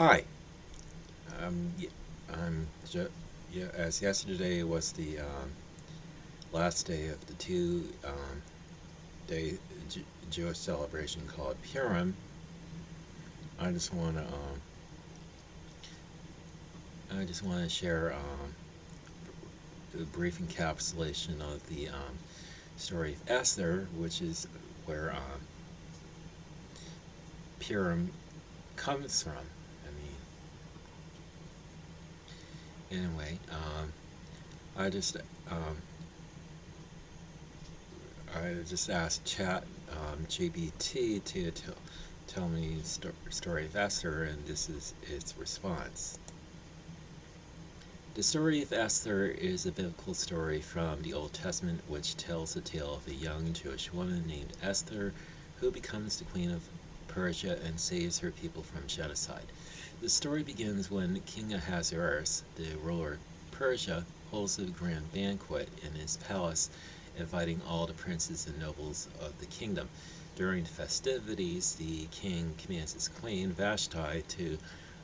Hi. Y- as yesterday was the last day of the two-day Jewish celebration called Purim, I just want to share a brief encapsulation of the story of Esther, which is where Purim comes from. Anyway, I just um, I just asked Chat GPT to tell me the story of Esther, and this is its response. The story of Esther is a biblical story from the Old Testament which tells the tale of a young Jewish woman named Esther who becomes the queen of Persia and saves her people from genocide. The story begins when King Ahasuerus, the ruler of Persia, holds a grand banquet in his palace, inviting all the princes and nobles of the kingdom. During the festivities, the king commands his queen, Vashti, to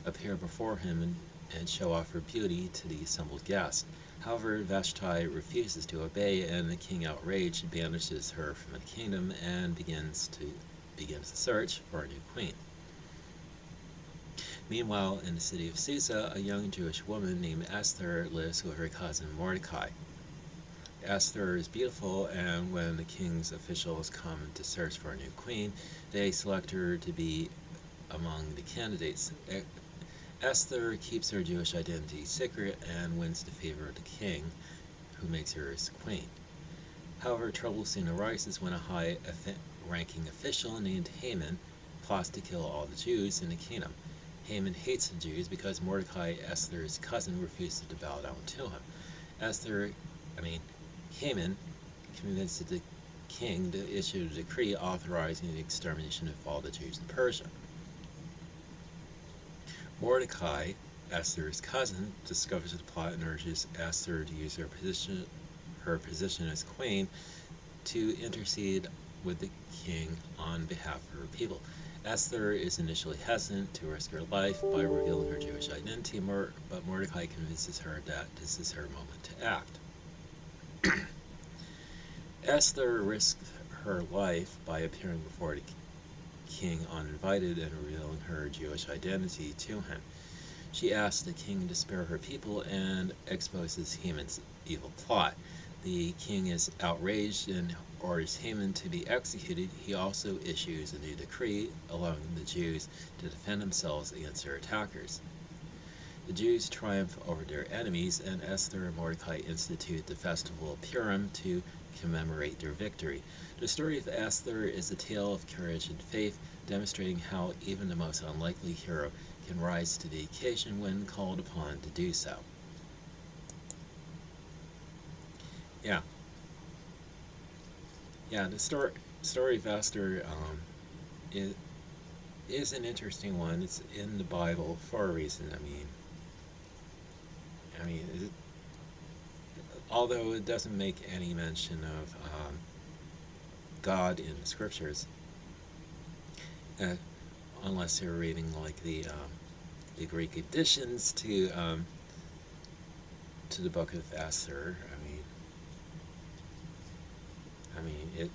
appear before him and show off her beauty to the assembled guests. However, Vashti refuses to obey, and the king, outraged, banishes her from the kingdom and begins the search for a new queen. Meanwhile, in the city of Susa, a young Jewish woman named Esther lives with her cousin Mordecai. Esther is beautiful, and when the king's officials come to search for a new queen, they select her to be among the candidates. Esther keeps her Jewish identity secret and wins the favor of the king, who makes her his queen. However, trouble soon arises when a high-ranking official named Haman plots to kill all the Jews in the kingdom. Haman hates the Jews because Mordecai, Esther's cousin, refuses to bow down to him. Esther, I mean, Haman convinces the king to issue a decree authorizing the extermination of all the Jews in Persia. Mordecai, Esther's cousin, discovers the plot and urges Esther to use her position as queen to intercede with the king on behalf of her people. Esther is initially hesitant to risk her life by revealing her Jewish identity, but Mordecai convinces her that this is her moment to act. Esther risks her life by appearing before the king uninvited and revealing her Jewish identity to him. She asks the king to spare her people and exposes Haman's evil plot. The king is outraged and orders Haman to be executed. He also issues a new decree allowing the Jews to defend themselves against their attackers. The Jews triumph over their enemies, and Esther and Mordecai institute the festival of Purim to commemorate their victory. The story of Esther is a tale of courage and faith, demonstrating how even the most unlikely hero can rise to the occasion when called upon to do so. Yeah, the story of Esther is an interesting one. It's in the Bible for a reason. It, although it doesn't make any mention of God in the scriptures, uh, unless you're reading like the Greek additions to the book of Esther. I mean it.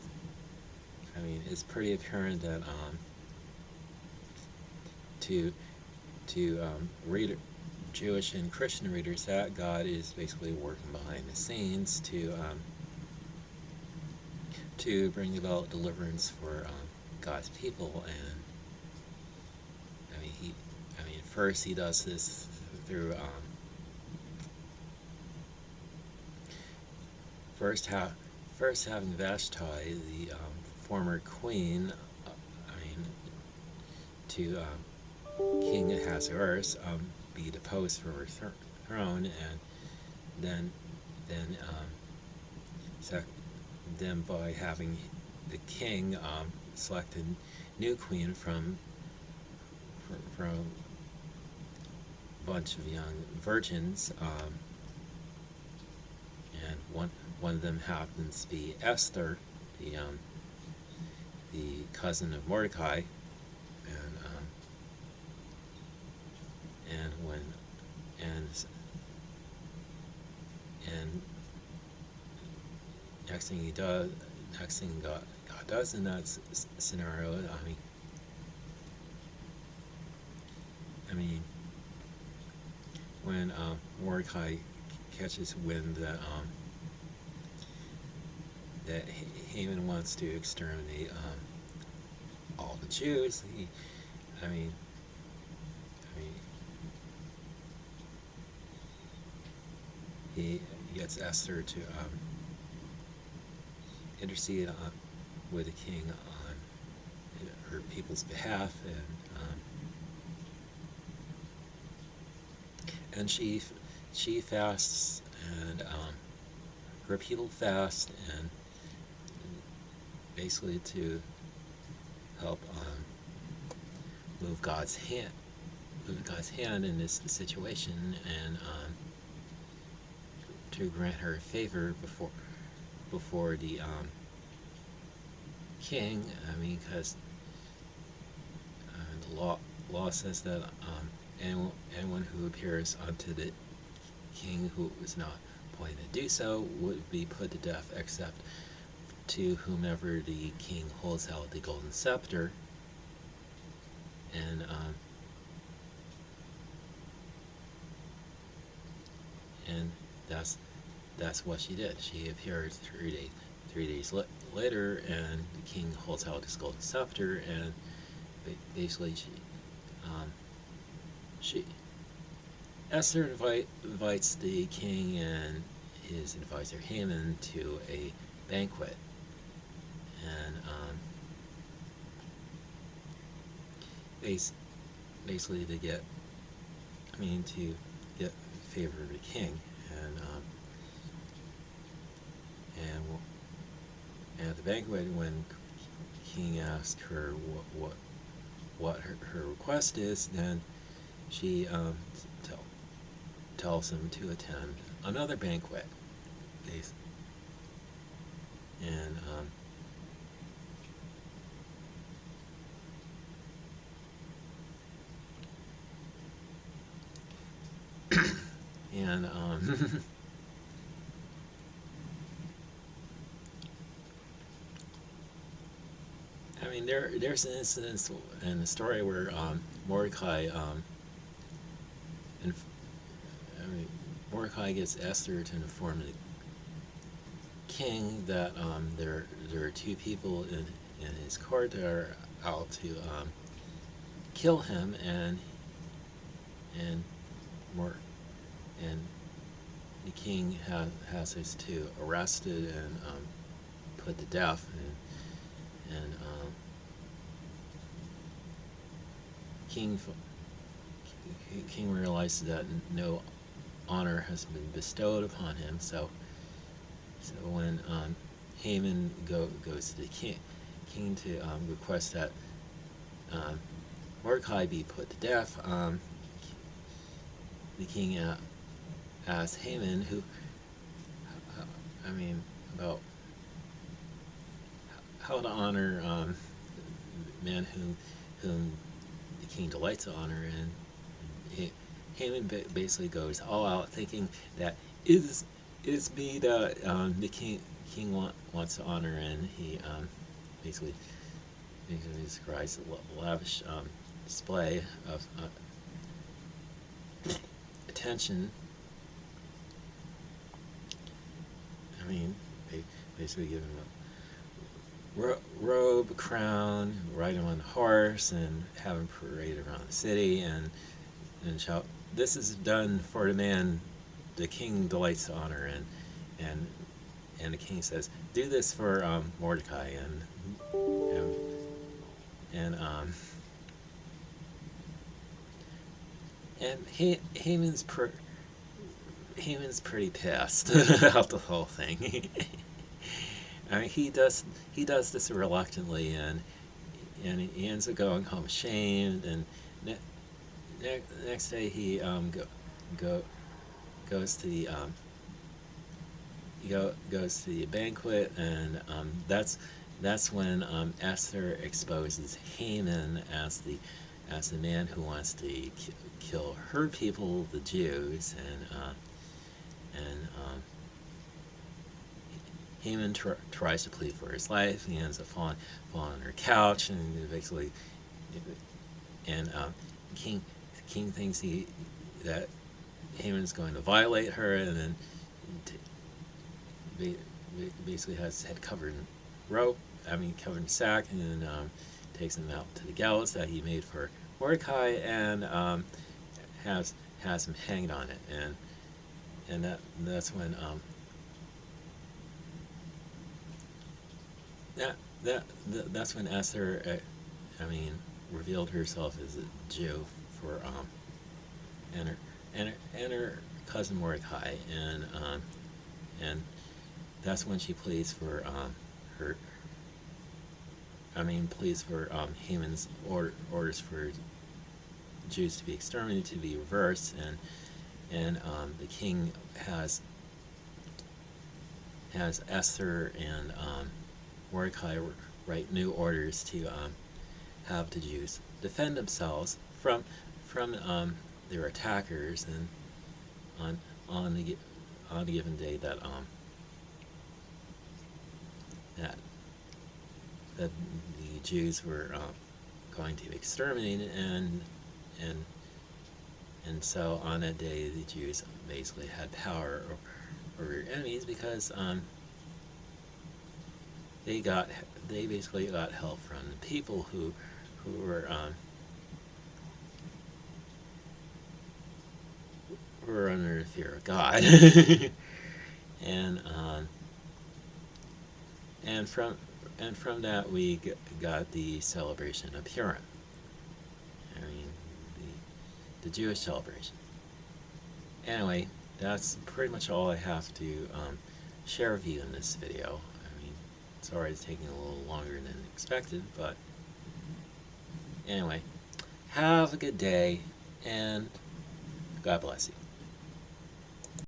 It's pretty apparent that to read Jewish and Christian readers that God is basically working behind the scenes to bring about deliverance for God's people. And first he does this through first ha- first having Vashti, the former queen, to King Ahasuerus be deposed from her throne, and then then sec- then by having the king select a new queen from a bunch of young virgins, and one of them happens to be Esther, the cousin of Mordecai, and when and and next thing he does, next thing God does in that scenario, I mean, when Mordecai catches wind that that Haman wants to exterminate all the Jews, I mean, I mean, he gets Esther to intercede with the king on her people's behalf, and she fasts, and her people fast, and basically to help move God's hand in this situation, and to grant her favor before the king. I mean, because the law says that anyone who appears unto the king who is not appointed to do so would be put to death, except to whomever the king holds out the golden scepter. And that's what she did. She appeared 3 days later, and the king holds out his golden scepter, and basically she Esther invites the king and his advisor Haman to a banquet, and basically to get favor of the king, and at the banquet, when king asked her what her request is, then she tells him to attend another banquet, and and I mean, there's an instance in the story where Mordecai Mordecai gets Esther to inform the king that there are 2 people in his court that are out to kill him, and the king has his 2 arrested and put to death, and king realizes that no honor has been bestowed upon him, so when Haman goes to the king to request that Mordecai be put to death, the king asks Haman, about how to honor man whom the king delights to honor, and Haman basically goes all out, thinking that is me that the king wants to honor, and he basically describes a lavish display of attention. I mean, basically give him a robe, a crown, ride him on a horse, and have him parade around the city, and shout, "This is done for the man the king delights to honor," and the king says, "Do this for Mordecai," and Haman's pretty pissed about the whole thing. I mean, he does this reluctantly, and he ends up going home ashamed, and next day he goes to the goes to the banquet, and that's when Esther exposes Haman as the as the man who wants to kill her people, the Jews, and Haman tries to plead for his life. He ends up falling on her couch, and basically, and King King thinks that Haman's going to violate her, and then basically has his head covered in rope. Covered in sack, and then takes him out to the gallows that he made for Mordecai, and has him hanged on it, and that's when that's when Esther, revealed herself as a Jew for and her cousin Mordecai, and that's when she pleads for her. Pleads for Haman's orders for Jews to be exterminated to be reversed, and the king has Esther and Mordecai write new orders to have the Jews defend themselves from their attackers, and on the given day that that the Jews were going to be exterminated, and so on that day the Jews basically had power over their enemies, because they basically got help from the people who were under the fear of God, and from that we got the celebration of Purim. The Jewish celebration. Anyway, that's pretty much all I have to share with you in this video. Sorry it's taking a little longer than expected, but anyway, have a good day, and God bless you.